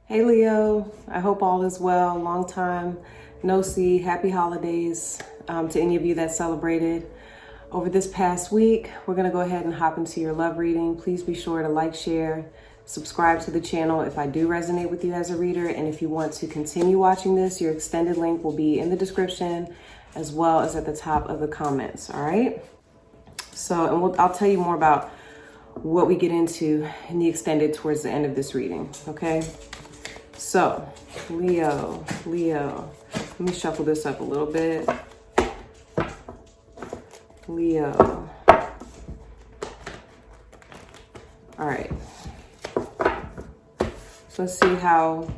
Hey Leo, I hope all is well. Long time no see. Happy holidays to any of you that celebrated over this past week. We're going to go ahead and hop into your love reading. Please be sure to like, share, subscribe to the channel if I do resonate with you as a reader. And if you want to continue watching this, your extended link will be in the description as well as at the top of the comments. All right. So, and I'll tell you more about what we get into in the extended towards the end of this reading. Okay. So, Leo, let me shuffle this up a little bit. Leo. All right. So let's see how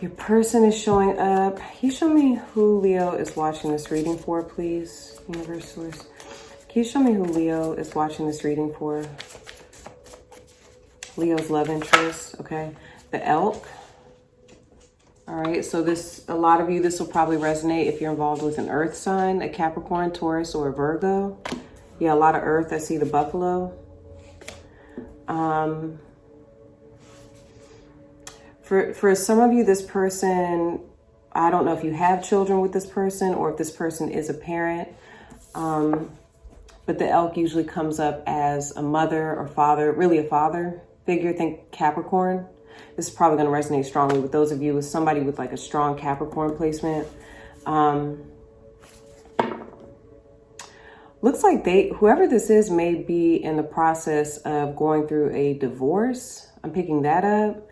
your person is showing up. Can you show me who Leo is watching this reading for, please? Universe source. Can you show me who Leo is watching this reading for? Leo's love interest, okay? The elk. All right, so a lot of you, this will probably resonate if you're involved with an earth sign, a Capricorn, Taurus, or a Virgo. Yeah, a lot of earth. I see the buffalo. For some of you, this person, I don't know if you have children with this person or if this person is a parent, but the elk usually comes up as a mother or father, really a father figure. Think Capricorn. This is probably going to resonate strongly with those of you with somebody with like a strong Capricorn placement. Looks like whoever this is may be in the process of going through a divorce. I'm picking that up.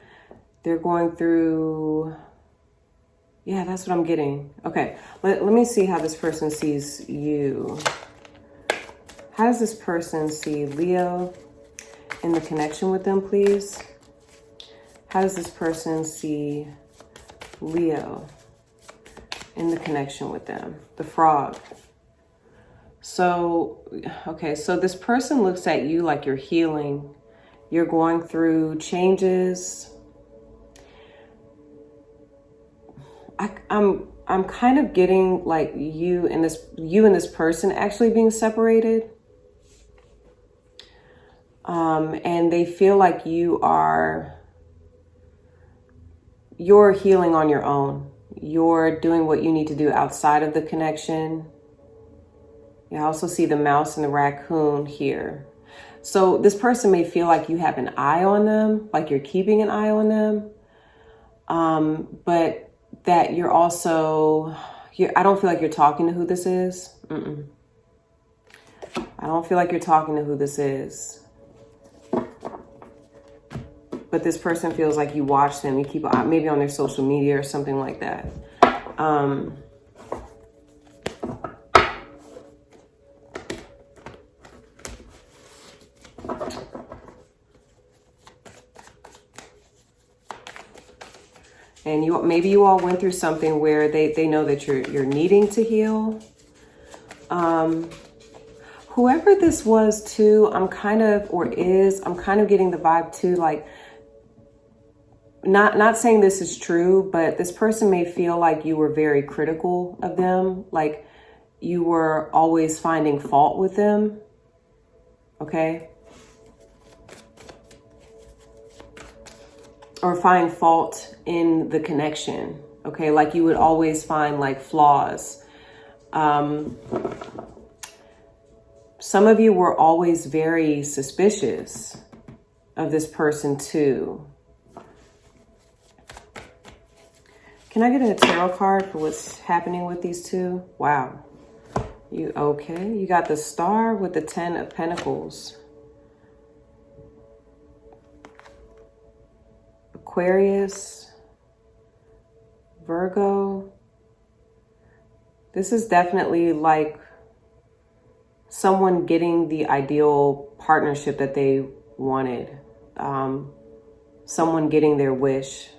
They're going through, yeah, that's what I'm getting. Okay, let me see how this person sees you. How does this person see Leo in the connection with them, please? How does this person see Leo in the connection with them? The frog. So, okay, so this person looks at you like you're healing. You're going through changes. I'm kind of getting like you and this person actually being separated. And they feel like you're healing on your own. You're doing what you need to do outside of the connection. I also see the mouse and the raccoon here. So this person may feel like you have an eye on them, like you're keeping an eye on them. But that you're also, I don't feel like you're talking to who this is. I don't feel like you're talking to who this is. But this person feels like you watch them, you keep an eye, maybe on their social media or something like that. And maybe you all went through something where they know that you're needing to heal. Whoever this was too, I'm kind of getting the vibe too, like, not saying this is true, but this person may feel like you were very critical of them, like you were always finding fault with them. Okay. Or find fault in the connection. Okay. Like you would always find like flaws. Some of you were always very suspicious of this person too. Can I get a tarot card for what's happening with these two? Wow. Okay. You got the Star with the 10 of Pentacles. Aquarius. Virgo. This is definitely like someone getting the ideal partnership that they wanted. Someone getting their wish.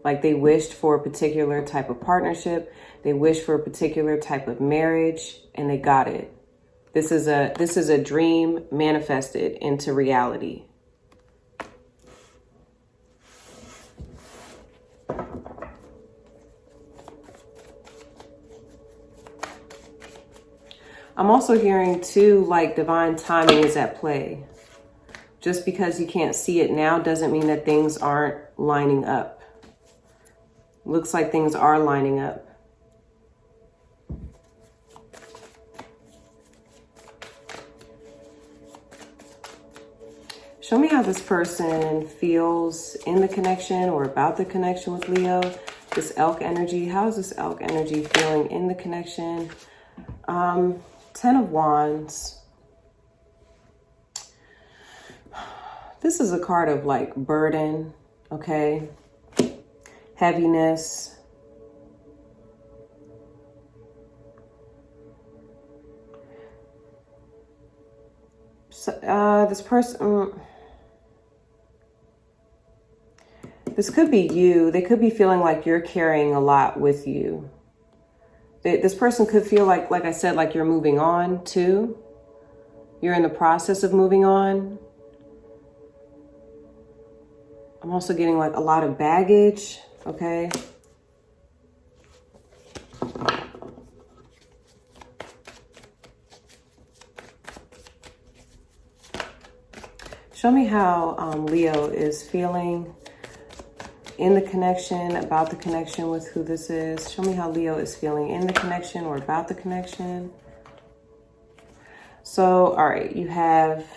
Like they wished for a particular type of partnership. They wished for a particular type of marriage and they got it. This is a dream manifested into reality. I'm also hearing too, like divine timing is at play. Just because you can't see it now doesn't mean that things aren't lining up. Looks like things are lining up. Show me how this person feels in the connection or about the connection with Leo. This elk energy. How is this elk energy feeling in the connection? 10 of Wands. This is a card of like burden, okay? Heaviness. So, this person, this could be you. They could be feeling like you're carrying a lot with you. This person could feel like I said, like you're moving on too. You're in the process of moving on. I'm also getting like a lot of baggage, okay? Show me how Leo is feeling in the connection, about the connection with who this is. Show me how Leo is feeling in the connection or about the connection. So, all right, you have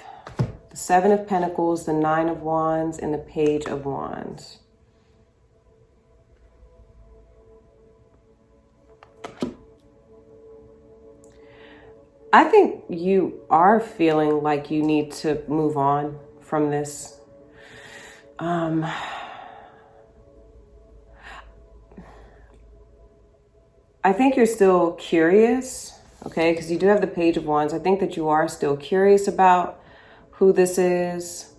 the 7 of Pentacles, the 9 of Wands, and the Page of Wands. I think you are feeling like you need to move on from this. I think you're still curious, okay? Because you do have the Page of Wands. I think that you are still curious about who this is.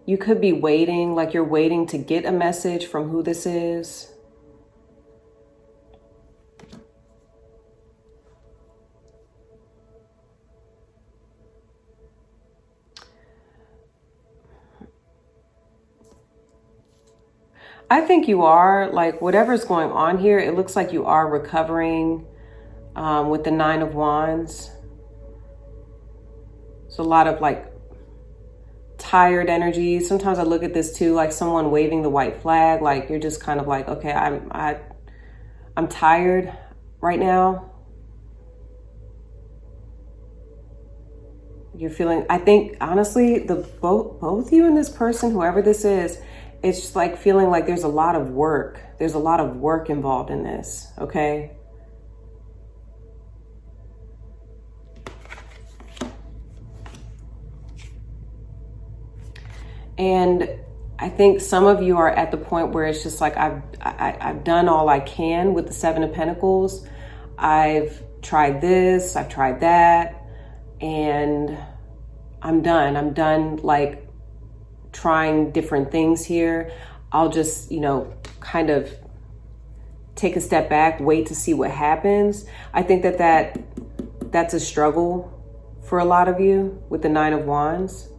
You could be waiting, like you're waiting to get a message from who this is. I think you are, like, whatever's going on here, it looks like you are recovering with the 9 of Wands. So a lot of like tired energy. Sometimes I look at this too, like someone waving the white flag, like you're just kind of like, okay, I'm tired right now. You're feeling, I think honestly, both you and this person, whoever this is, it's just like feeling like there's a lot of work. There's a lot of work involved in this, okay? And I think some of you are at the point where it's just like, I've done all I can with the 7 of Pentacles. I've tried this, I've tried that, and I'm done. I'm done like trying different things here. I'll just, kind of take a step back, wait to see what happens. I think that's a struggle for a lot of you with the 9 of Wands.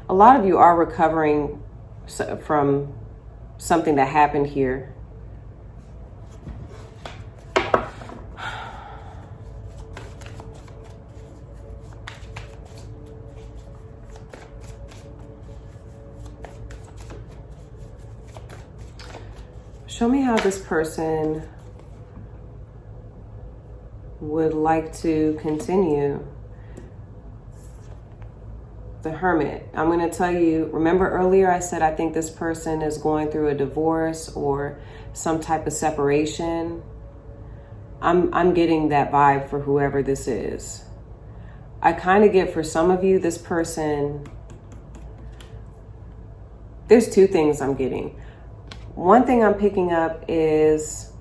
A lot of you are recovering from something that happened here. Show me how this person would like to continue. The Hermit. I'm going to tell you, remember earlier I said I think this person is going through a divorce or some type of separation. I'm getting that vibe for whoever this is. I kind of get for some of you, this person, there's two things I'm getting. One thing I'm picking up is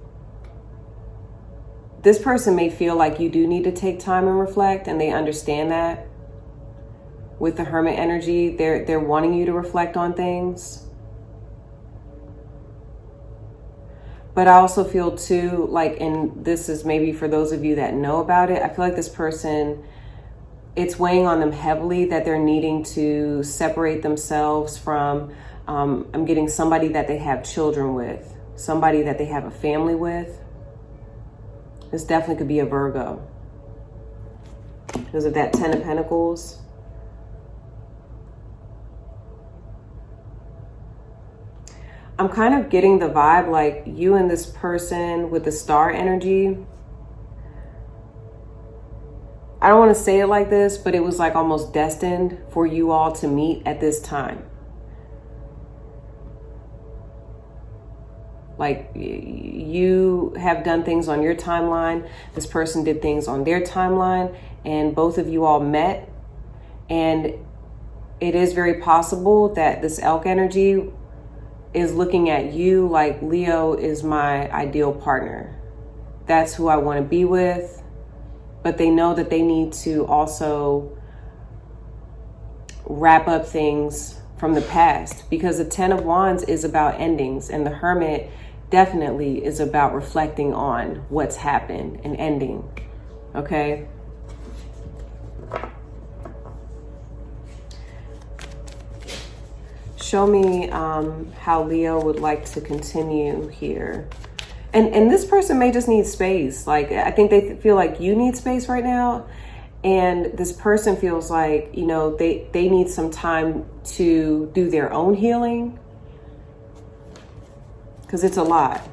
this person may feel like you do need to take time and reflect, and they understand that. With the Hermit energy, they're wanting you to reflect on things. But I also feel too, like, and this is maybe for those of you that know about it, I feel like this person, it's weighing on them heavily that they're needing to separate themselves from, I'm getting somebody that they have children with. somebody that they have a family with. This definitely could be a Virgo because of that 10 of Pentacles. I'm kind of getting the vibe like you and this person with the star energy. I don't want to say it like this, but it was like almost destined for you all to meet at this time. Like you have done things on your timeline. This person did things on their timeline, and both of you all met. And it is very possible that this elk energy is looking at you like, Leo is my ideal partner. That's who I want to be with. But they know that they need to also wrap up things from the past, because the 10 of Wands is about endings, and the Hermit definitely is about reflecting on what's happened and ending. Okay? Show me how Leo would like to continue here. And this person may just need space. Like, I think they feel like you need space right now. And this person feels like, you know, they need some time to do their own healing. Because it's a lot.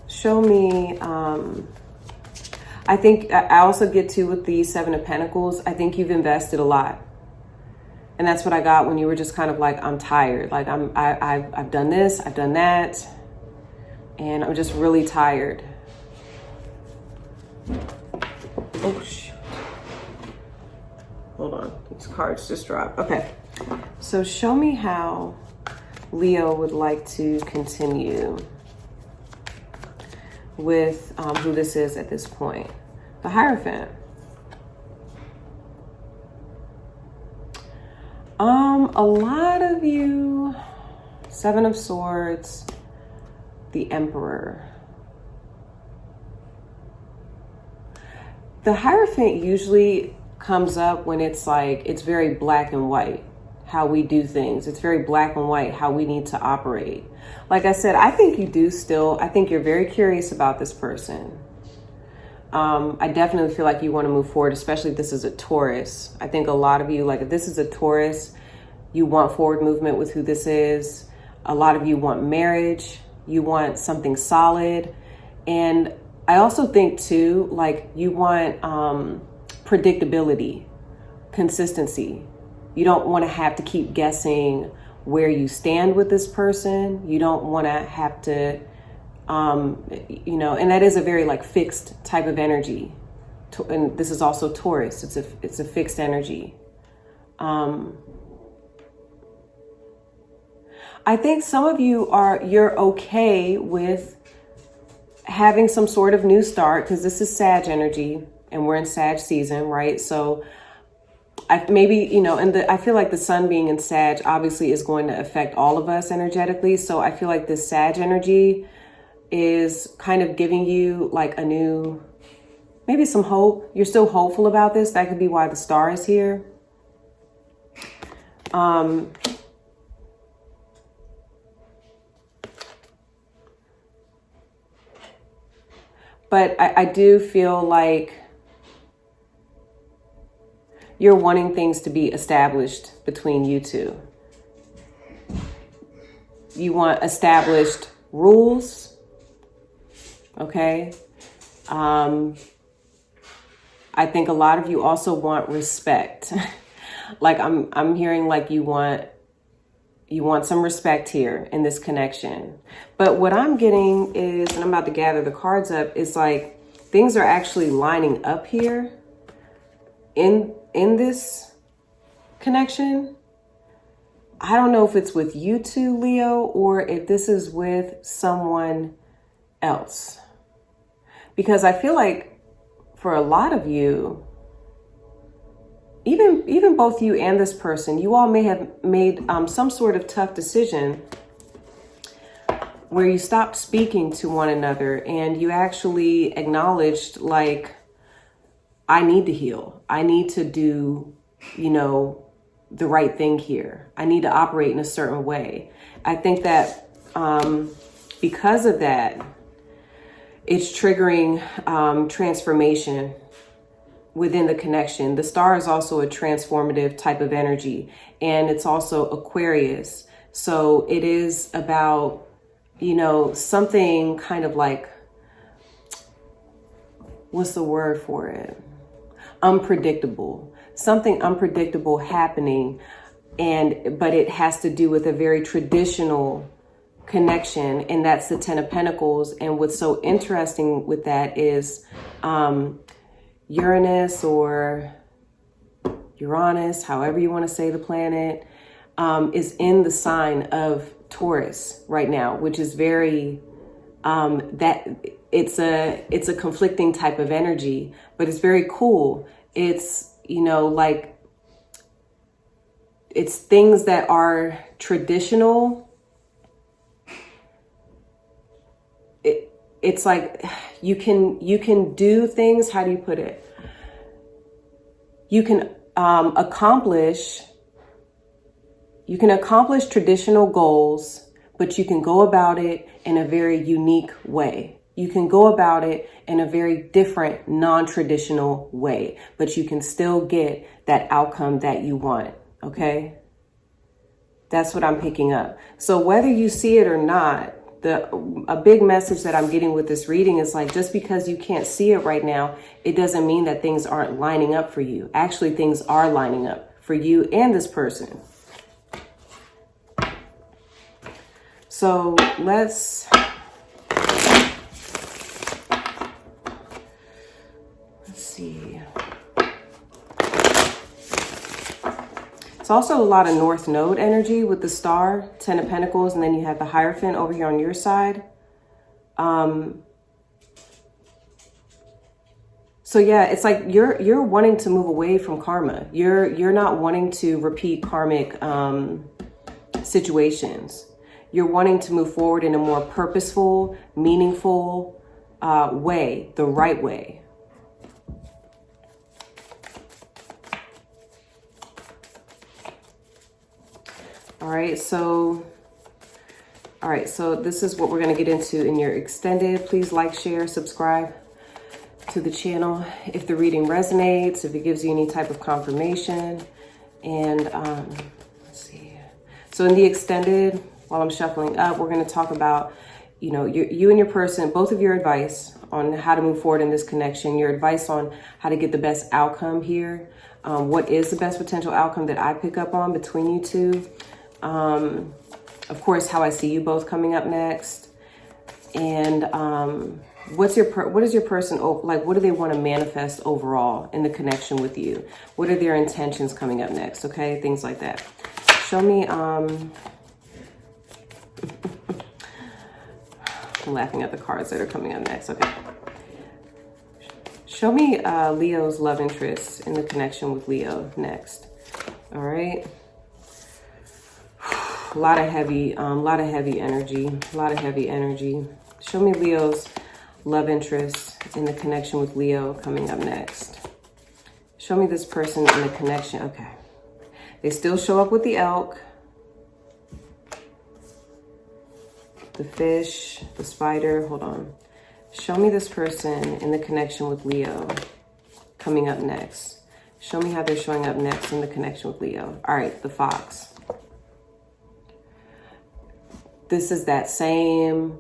Show me, I think I also get to with the 7 of Pentacles. I think you've invested a lot. And that's what I got when you were just kind of like, I'm tired. Like I've done this, I've done that. And I'm just really tired. Oh, shoot. Hold on, these cards just dropped. Okay, so show me how Leo would like to continue with who this is at this point. The Hierophant. A lot of you, 7 of Swords, the Emperor. The Hierophant usually comes up when it's like, it's very black and white, how we do things. It's very black and white, how we need to operate. Like I said, I think you do still, I think you're very curious about this person. I definitely feel like you want to move forward, especially if this is a Taurus. I think a lot of you, like if this is a Taurus, you want forward movement with who this is. A lot of you want marriage. You want something solid. And I also think too, like you want predictability, consistency. You don't want to have to keep guessing where you stand with this person. You don't want to have to, you know, and that is a very like fixed type of energy. And this is also Taurus. It's a fixed energy. I think some of you you're okay with having some sort of new start, because this is Sag energy and we're in Sag season, right? So maybe, you know, and I feel like the sun being in Sag obviously is going to affect all of us energetically. So I feel like this Sag energy is kind of giving you like a new, maybe some hope. You're still hopeful about this. That could be why the star is here. But I do feel like you're wanting things to be established between you two. You want established rules, okay? I think a lot of you also want respect. Like I'm hearing like you want some respect here in this connection. But what I'm getting is, and I'm about to gather the cards up, is like things are actually lining up here in this connection. I don't know if it's with you two, Leo, or if this is with someone else. Because I feel like for a lot of you, even both you and this person, you all may have made some sort of tough decision where you stopped speaking to one another and you actually acknowledged, like, I need to heal. I need to do, you know, the right thing here. I need to operate in a certain way. I think that because of that, it's triggering transformation within the connection. The star is also a transformative type of energy, and it's also Aquarius. So it is about, you know, something kind of like, what's the word for it? Unpredictable. Something unpredictable happening, but it has to do with a very traditional connection, and that's the Ten of Pentacles. And what's so interesting with that is Uranus, or Uranus, however you want to say the planet, is in the sign of Taurus right now, which is very that it's a conflicting type of energy, but it's very cool. It's, you know, like, it's things that are traditional. It's like you can do things. How do you put it? You can accomplish traditional goals, but you can go about it in a very unique way. You can go about it in a very different, non-traditional way, but you can still get that outcome that you want. Okay? That's what I'm picking up. So whether you see it or not, a big message that I'm getting with this reading is like, just because you can't see it right now, it doesn't mean that things aren't lining up for you. Actually, things are lining up for you and this person. So let's see. It's also a lot of North Node energy with the star, Ten of Pentacles, and then you have the Hierophant over here on your side. So yeah, it's like you're wanting to move away from karma. You're not wanting to repeat karmic situations. You're wanting to move forward in a more purposeful, meaningful way, the right way. All right, so this is what we're going to get into in your extended. Please like, share, subscribe to the channel if the reading resonates, if it gives you any type of confirmation. And let's see. So in the extended, while I'm shuffling up, we're going to talk about, you know, you and your person, both of your advice on how to move forward in this connection, your advice on how to get the best outcome here. What is the best potential outcome that I pick up on between you two? Of course, how I see you both coming up next. And what is your person like? What do they want to manifest overall in the connection with you? What are their intentions coming up next? Okay, things like that. Show me. I'm laughing at the cards that are coming up next. Okay. Show me Leo's love interest in the connection with Leo next. All right. A lot of heavy energy. Show me Leo's love interest in the connection with Leo coming up next. Show me this person in the connection. Okay. They still show up with the elk, the fish, the spider. Hold on. Show me this person in the connection with Leo coming up next. Show me how they're showing up next in the connection with Leo. All right, the fox. This is that same,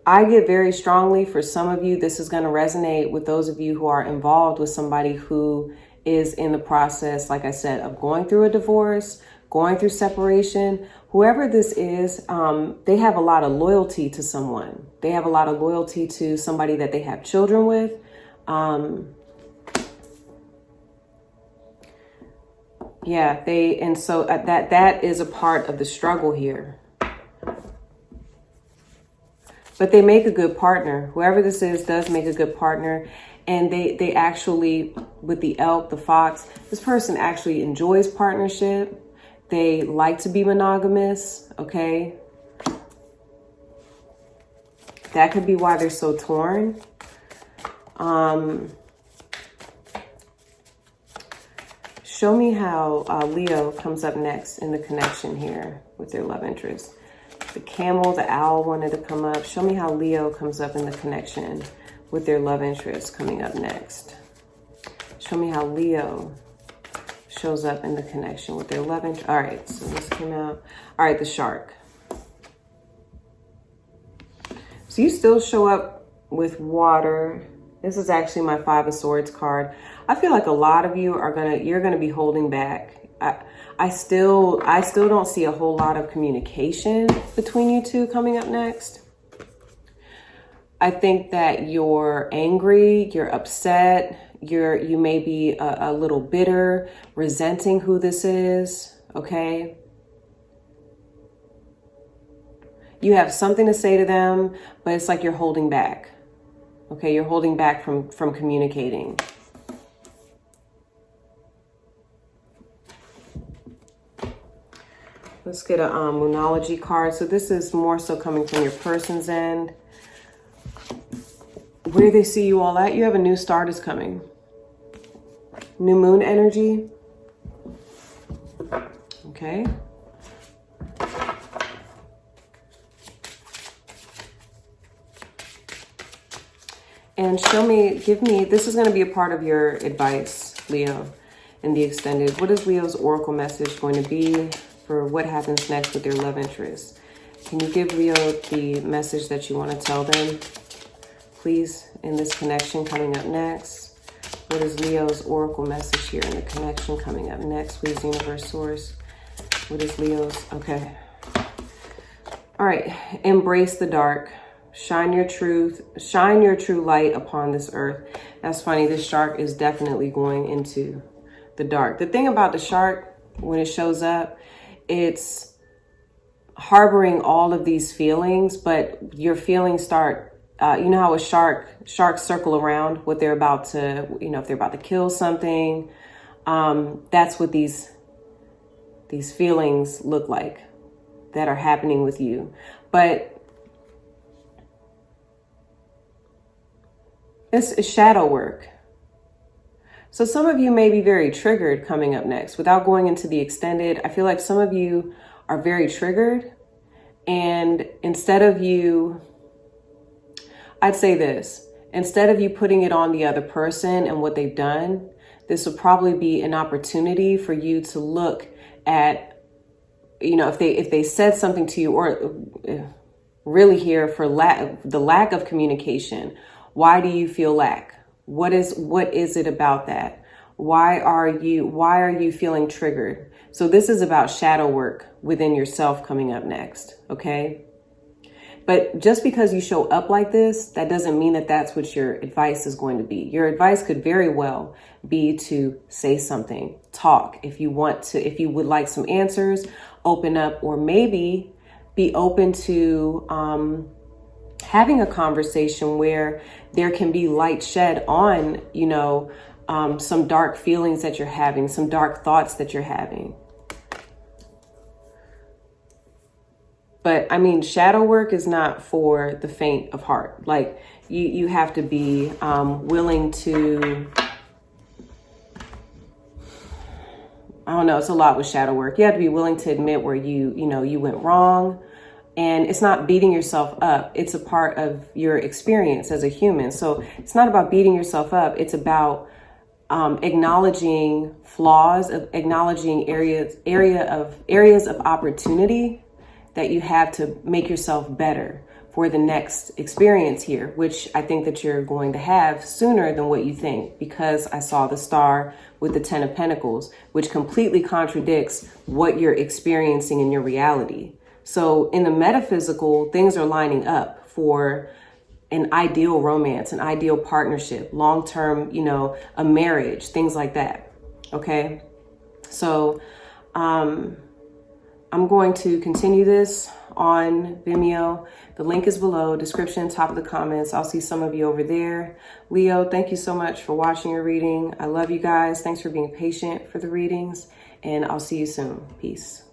I get very strongly, for some of you, this is going to resonate with those of you who are involved with somebody who is in the process, like I said, of going through a divorce, going through separation. Whoever this is, they have a lot of loyalty to someone. They have a lot of loyalty to somebody that they have children with. Yeah, and so that is a part of the struggle here. But they make a good partner. Whoever this is does make a good partner. And they actually, with the elk, the fox, this person actually enjoys partnership. They like to be monogamous, okay? That could be why they're so torn. Show me how Leo comes up next in the connection here with their love interest. The camel, the owl wanted to come up. Show me how Leo comes up in the connection with their love interest coming up next. Show me how Leo shows up in the connection with their love interest. All right, so this came out. All right, the shark. So you still show up with water. This is actually my Five of Swords card. I feel like a lot of you you're gonna be holding back. I still don't see a whole lot of communication between you two coming up next. I think that you're angry, you're upset, you may be a little bitter, resenting who this is, okay? You have something to say to them, but it's like you're holding back. Okay, you're holding back from communicating. Let's get a Moonology card. So this is more so coming from your person's end. Where do they see you all at? You have a new start is coming. New moon energy. Okay. And give me, this is going to be a part of your advice, Leo, in the extended. What is Leo's oracle message going to be for what happens next with their love interest? Can you give Leo the message that you want to tell them, please, in this connection coming up next? What is Leo's oracle message here in the connection coming up next? Please, universe source. What is Leo's? Okay. All right. Embrace the dark. Shine your true light upon this earth. That's funny. This shark is definitely going into the dark. The thing about the shark, when it shows up, it's harboring all of these feelings, but your feelings start, you know how a sharks circle around what they're about to, if they're about to kill something. That's what these feelings look like that are happening with you. But it's shadow work. So some of you may be very triggered coming up next. Without going into the extended, I feel like some of you are very triggered. And instead of you, I'd say this, instead of you putting it on the other person and what they've done, this will probably be an opportunity for you to look at, if they said something to you, or really here for the lack of communication. Why do you feel lack? What is it about that? Why are you feeling triggered? So this is about shadow work within yourself coming up next, okay? But just because you show up like this, that doesn't mean that that's what your advice is going to be. Your advice could very well be to say something, talk. If you would like some answers, open up, or maybe be open to having a conversation where there can be light shed on, some dark feelings that you're having, some dark thoughts that you're having. But I mean, shadow work is not for the faint of heart. Like you have to be willing to, I don't know, it's a lot with shadow work. You have to be willing to admit where you went wrong. And it's not beating yourself up. It's a part of your experience as a human. So it's not about beating yourself up. It's about acknowledging flaws, acknowledging areas of opportunity that you have to make yourself better for the next experience here, which I think that you're going to have sooner than what you think, because I saw the star with the 10 of Pentacles, which completely contradicts what you're experiencing in your reality. So in the metaphysical, things are lining up for an ideal romance, an ideal partnership, long-term, a marriage, things like that. Okay. So, I'm going to continue this on Vimeo. The link is below, description, top of the comments. I'll see some of you over there. Leo, thank you so much for watching your reading. I love you guys. Thanks for being patient for the readings, and I'll see you soon. Peace.